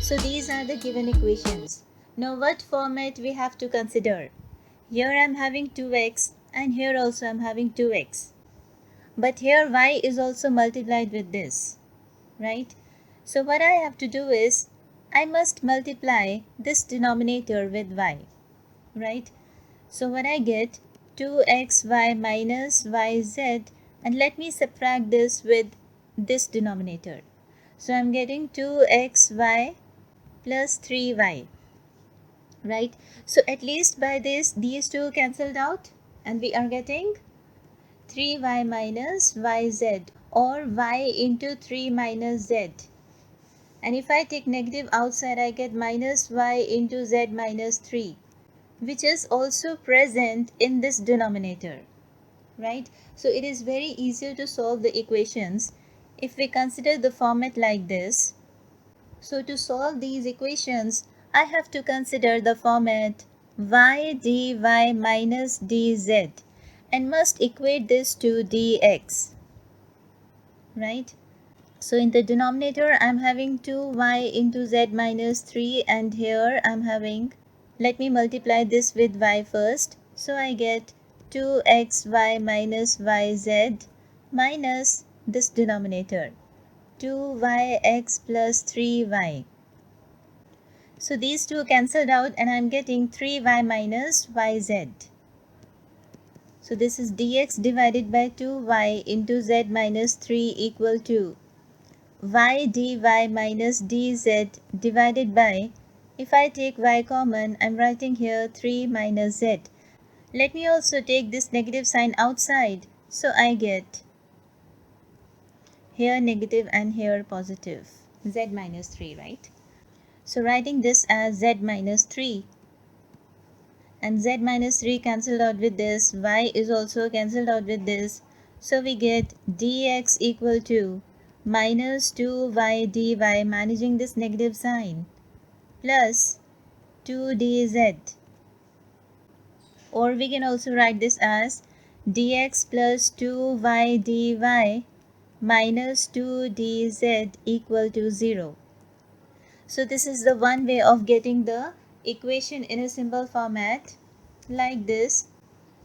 So these are the given equations. Now what format we have to consider? Here I am having 2x and here also I am having 2x. But here y is also multiplied with this, right? So what I have to do is, I must multiply this denominator with y, right? So what I get, 2xy minus yz, and let me subtract this with this denominator. So I'm getting 2xy plus 3y, right? So at least by this, these two cancelled out and we are getting 3y minus yz, or y into 3 minus z. And if I take negative outside, I get minus y into z minus 3, which is also present in this denominator, right? So it is very easy to solve the equations if we consider the format like this. So to solve these equations, I have to consider the format y dy minus dz and must equate this to dx, right? So in the denominator, I'm having 2y into z minus 3, and here I'm having, let me multiply this with y first. So I get 2xy minus yz minus this denominator, 2yx plus 3y. So these two cancelled out and I'm getting 3y minus yz. So this is dx divided by 2y into z minus 3 equal to y dy minus dz divided by, if I take y common, I'm writing here 3 minus z. Let me also take this negative sign outside. So I get here negative and here positive, z minus 3, right? So writing this as z minus 3. And z minus 3 cancelled out with this, y is also cancelled out with this. So we get dx equal to minus 2y dy, managing this negative sign, plus 2 dz. Or we can also write this as dx plus 2y dy minus 2 dz equal to 0. So this is the one way of getting the equation in a simple format like this,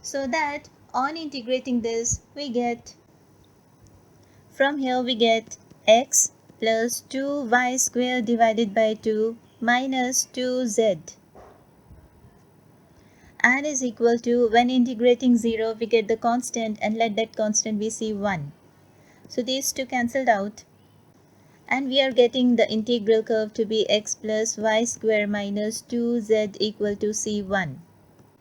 so that on integrating this we get, from here we get x plus 2y square divided by 2 minus 2z, and is equal to, when integrating 0 we get the constant, and let that constant be c1. So these two cancelled out and we are getting the integral curve to be x plus y square minus 2z equal to c1.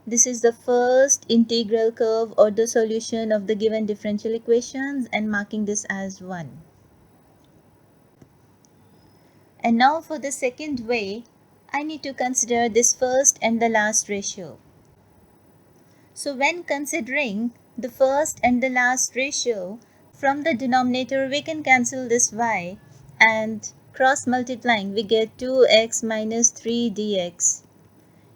This is the first integral curve or the solution of the given differential equations, and marking this as 1. And now for the second way, I need to consider this first and the last ratio. So when considering the first and the last ratio, from the denominator we can cancel this y, and cross multiplying we get 2x minus 3 dx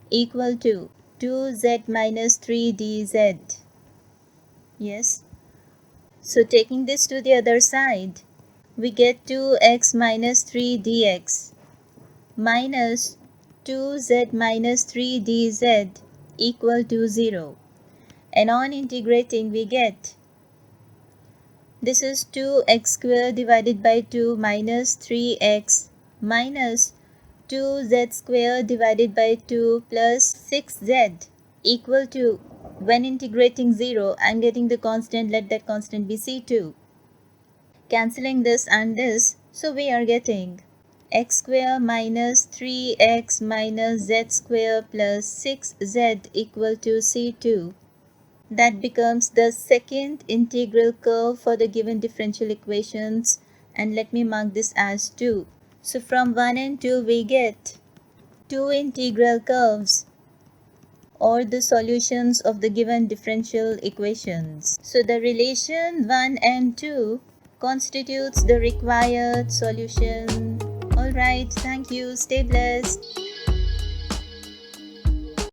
equal to 2z minus 3 dz. Yes. So taking this to the other side, we get 2x minus 3 dx minus 2z minus 3 dz equal to 0. And on integrating we get, this is 2x square divided by 2 minus 3x minus 2z square divided by 2 plus 6z equal to, when integrating 0, I'm getting the constant, let that constant be c2. Cancelling this and this, so we are getting x square minus 3x minus z square plus 6z equal to c2. That becomes the second integral curve for the given differential equations, and let me mark this as 2. So from 1 and 2 we get two integral curves or the solutions of the given differential equations. So the relation 1 and 2 constitutes the required solution. Alright, thank you, stay blessed.